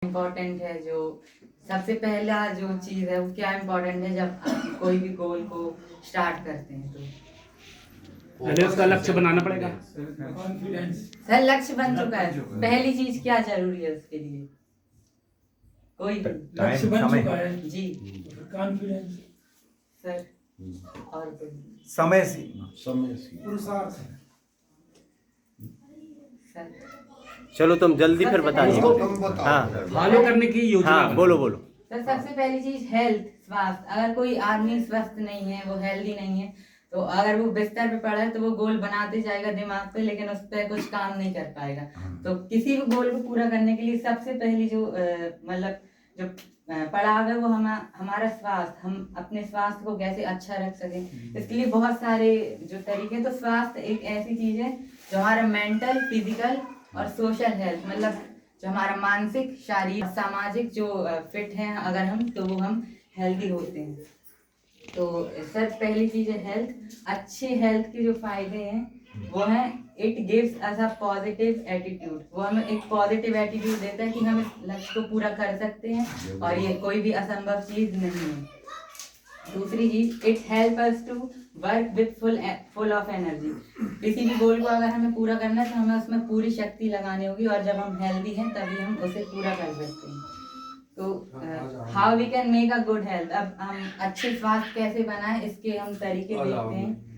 Important है। जो सबसे पहला जो चीज है वो क्या इम्पोर्टेंट है जब आप कोई भी गोल को स्टार्ट करते हैं तो पहले उसका लक्ष्य बनाना पड़ेगा। सर लक्ष्य बन चुका है, पहली चीज क्या जरूरी है उसके लिए? कोई भी लक्ष्य बन चुका है जी कॉन्फिडेंस सर। और कोई समय सीमा पुरुषार्थ सर? चलो तुम जल्दी फिर बता उसको दो। हाँ फॉलो करने की योजना हाँ बनाओ। बोलो बोलो। सर सबसे पहली चीज हेल्थ, स्वास्थ्य। अगर कोई आदमी स्वस्थ नहीं है, वो हेल्दी नहीं है, तो अगर वो बिस्तर पे पड़ा है तो वो गोल बनाते जाएगा दिमाग पे, लेकिन उस पर कुछ काम नहीं कर पाएगा। तो किसी भी गोल को पूरा करने के लिए सबसे पहली जो मतलब जो पड़ाव है वो हमारा स्वास्थ्य। हम अपने स्वास्थ्य को कैसे अच्छा रख सकें, इसके लिए बहुत सारे जो तरीके। तो स्वास्थ्य एक ऐसी चीज है जो हमारा मेंटल, फिजिकल और सोशल हेल्थ, मतलब जो हमारा मानसिक, शारीरिक, सामाजिक जो फिट हैं अगर हम, तो वो हम हेल्दी होते हैं। तो सर पहली चीज है हेल्थ। अच्छे हेल्थ के जो फायदे हैं वो हैं, it gives us a positive attitude. वो हमें एक पॉजिटिव एटीट्यूड देता है कि हम इस लक्ष्य को पूरा कर सकते हैं और ये कोई भी असंभव चीज नहीं है। दूसरी चीज, it help us to work with full of energy. किसी भी गोल को अगर हमें पूरा करना है तो हमें उसमें पूरी शक्ति लगानी होगी, और जब हम हेल्दी हैं तभी हम उसे पूरा कर सकते हैं। तो how we can make a good health. अब हम अच्छे स्वास्थ्य कैसे बनाएं, इसके हम तरीके देखते हैं।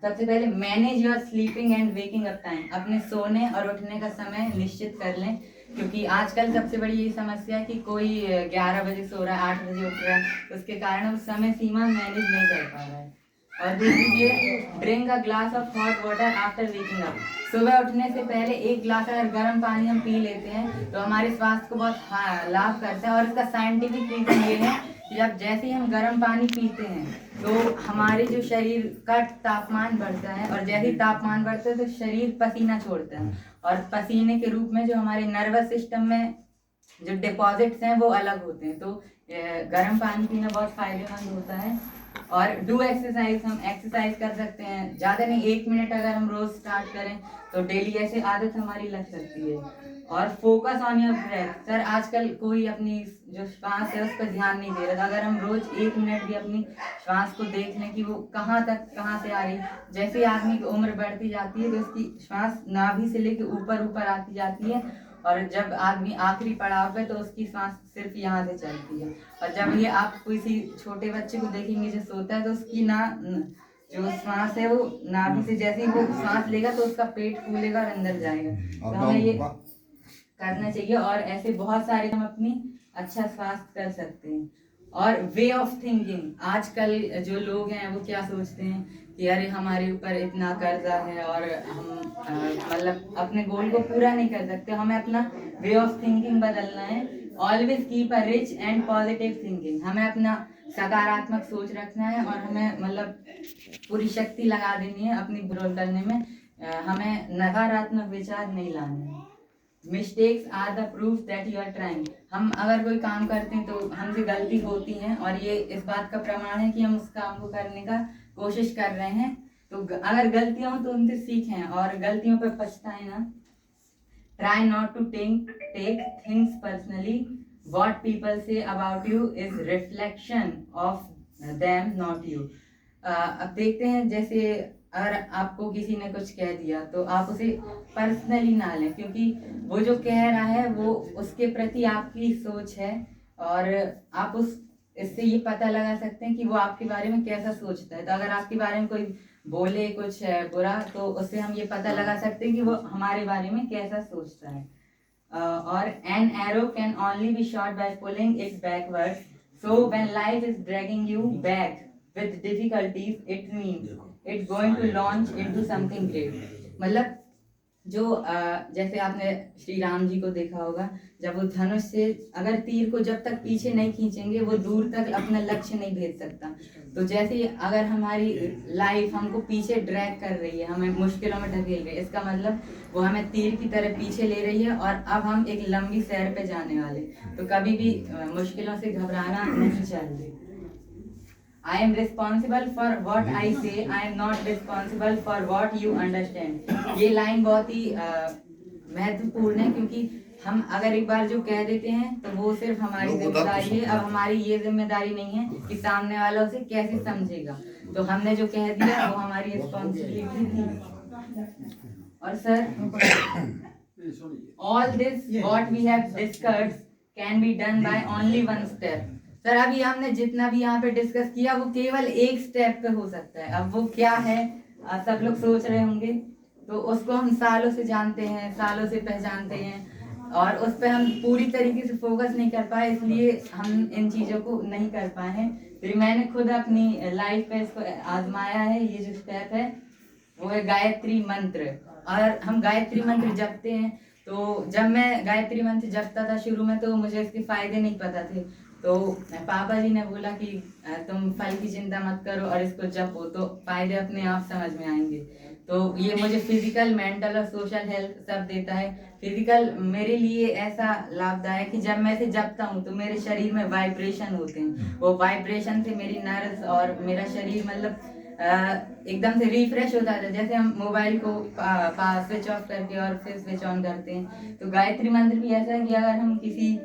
सबसे पहले manage your sleeping and waking up time. अपने सोने और उठने का समय निश्चित कर लें, क्योंकि आजकल सबसे बड़ी यही समस्या है कि कोई 11 बजे सो रहा है, 8 बजे उठ रहा है, तो उसके कारण उस समय सीमा मैनेज नहीं कर पा रहा है। और दूसरी ये, drink a glass of hot water after waking up. सुबह उठने से पहले एक ग्लास अगर गर्म पानी हम पी लेते हैं तो हमारे स्वास्थ्य को बहुत लाभ करता है। और इसका साइंटिफिक रीजन ये है कि जब जैसे ही हम गर्म पानी पीते हैं तो हमारे जो शरीर का तापमान बढ़ता है, और जैसे ही तापमान बढ़ता है तो शरीर पसीना छोड़ता है, और पसीने के रूप में जो हमारे नर्वस सिस्टम में जो डिपॉजिट्स हैं वो अलग होते हैं। तो गर्म पानी पीना बहुत फायदेमंद होता है। और डू एक्सरसाइज। हम एक्सरसाइज कर सकते हैं, ज़्यादा नहीं, 1 मिनट अगर हम रोज स्टार्ट करें तो डेली ऐसे आदत हमारी लग सकती है। और focus on your breath. Sir आजकल कोई अपनी जो श्वास है उस पर ध्यान नहीं दे रहा था। अगर हम रोज 1 मिनट भी अपनी श्वास को देख लें कि वो कहाँ से आ रही है। जैसे ही आदमी की उम्र बढ़ती जाती है तो उसकी श्वास नाभि से लेकर ऊपर ऊपर आती जाती है, और जब आदमी आखिरी पड़ाव पे तो उसकी सांस सिर्फ यहाँ से चलती है। और जब ये आप किसी छोटे बच्चे को देखेंगे जो सोता है तो उसकी जो सांस है वो नाभि से, जैसे ही वो सांस लेगा तो उसका पेट फूलेगा और अंदर जाएगा। तो हमें ये करना चाहिए, और ऐसे बहुत सारे हम अपनी अच्छा स्वास्थ्य कर सकते हैं। और वे ऑफ थिंकिंग। आजकल जो लोग हैं वो क्या सोचते हैं कि अरे हमारे ऊपर इतना कर्जा है और हम मतलब अपने गोल को पूरा नहीं कर सकते। हमें अपना वे ऑफ थिंकिंग बदलना है। Always keep a rich and positive thinking. हमें अपना सकारात्मक सोच रखना है, और हमें मतलब पूरी शक्ति लगा देनी है अपनी ग्रोथ करने में। हमें नकारात्मक विचार नहीं लाने हैं। Mistakes are the proof that you are trying. हम अगर कोई काम करते हैं तो हमसे गलती होती है, और ये इस बात का प्रमाण है कि हम उस काम को करने का कोशिश कर रहे हैं। तो अगर गलतियां हो तो उनसे सीखें और गलतियों पर पछताएं ना। Try not to take things personally. What people say about you is reflection of them, not you. अब देखते हैं, जैसे अगर आपको किसी ने कुछ कह दिया तो आप उसे पर्सनली ना लें, क्योंकि वो जो कह रहा है वो उसके प्रति आपकी सोच है, और आप इससे ये पता लगा सकते हैं कि वो आपके बारे में कैसा सोचता है। तो अगर आपके बारे में कोई बोले कुछ बुरा, तो उससे हम ये पता लगा सकते हैं कि वो हमारे बारे में कैसा सोचता है। और an arrow can only be shot by pulling it backward, so when life is dragging you back with difficulties, it means it's going to launch into something great। मतलब जो जैसे आपने श्री राम जी को देखा होगा, जब वो धनुष से अगर तीर को जब तक पीछे नहीं खींचेंगे वो दूर तक अपना लक्ष्य नहीं भेज सकता। तो जैसे अगर हमारी लाइफ हमको पीछे ड्रैग कर रही है, हमें मुश्किलों में ढकेल रही है, इसका मतलब वो हमें तीर की तरह पीछे ले रही है, और अब हम एक लंबी सैर पे जाने वाले। तो कभी भी मुश्किलों से घबराना नहीं चाहिए। I am responsible for what I say, I am not responsible for what you understand। ये लाइन बहुत ही महत्वपूर्ण है, क्योंकि हम अगर एक बार जो कह देते हैं तो वो सिर्फ हमारी जिम्मेदारी है। अब हमारी ये जिम्मेदारी नहीं है कि सामने वाला उसे कैसे समझेगा। तो हमने जो कह दिया वो हमारी रिस्पॉन्सिबिलिटी थी। और sir, all this what we have discussed can be done by only one step. Sir, अभी हमने जितना भी यहाँ पे डिस्कस किया वो केवल एक स्टेप पे हो सकता है। अब वो क्या है सब लोग सोच रहे होंगे। तो उसको हम सालों से जानते हैं, सालों से पहचानते हैं और उस पर हम पूरी तरीके से फोकस नहीं कर पाए, इसलिए हम इन चीज़ों को नहीं कर पाए हैं। फिर मैंने खुद अपनी लाइफ पे इसको आजमाया है। ये जो स्टेप है वो है गायत्री मंत्र। और हम गायत्री मंत्र जपते हैं। तो जब मैं गायत्री मंत्र जपता था शुरू में तो मुझे इसके फायदे नहीं पता थे। तो पापा जी ने बोला कि तुम फल की चिंता मत करो और इसको जपो तो फायदे अपने आप समझ में आएंगे। तो ये मुझे फिजिकल, मेंटल और सोशल हेल्थ सब देता है। फिजिकल मेरे लिए ऐसा लाभदायक कि जब मैं इसे जपता हूँ तो मेरे शरीर में वाइब्रेशन होते हैं। वो वाइब्रेशन से मेरी नर्व्स और मेरा शरीर मतलब एकदम से रिफ्रेश होता है। जैसे हम मोबाइल को स्विच ऑफ करके और फिर स्विच ऑन करते हैं, तो गायत्री मंत्र भी ऐसा है कि अगर हम किसी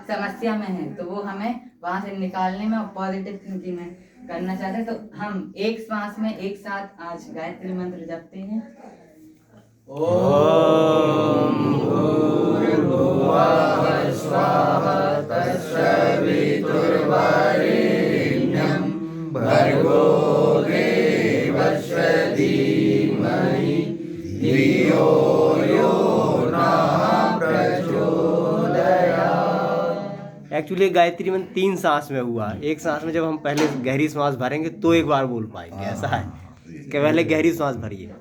समस्या में हैं तो वो हमें वहां से निकालने में और पॉजिटिव थिंकिंग में करना चाहते हैं। तो हम एक श्वास में एक साथ आज गायत्री मंत्र जपते हैं। ओम भूर्भुवः स्वः तत्सवितुर्वरेण्यं भर्गो देवस्य धीमहि धियो यो नः प्रचोदयात्। एक्चुअली गायत्री मंत्र 3 सांस में हुआ। एक सांस में जब हम पहले गहरी सांस भरेंगे तो एक बार बोल पाएंगे। ऐसा है कि पहले गहरी सांस भरिए।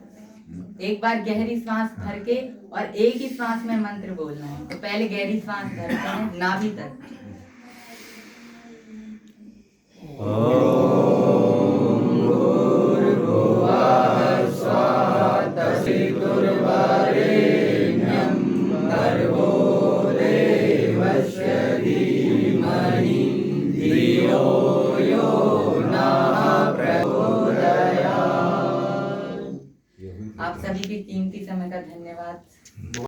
एक बार गहरी सांस भर के और एक ही सांस में मंत्र बोलना है। तो पहले गहरी सांस भरते हैं नाभि तक। आप सभी के कीमती समय का धन्यवाद।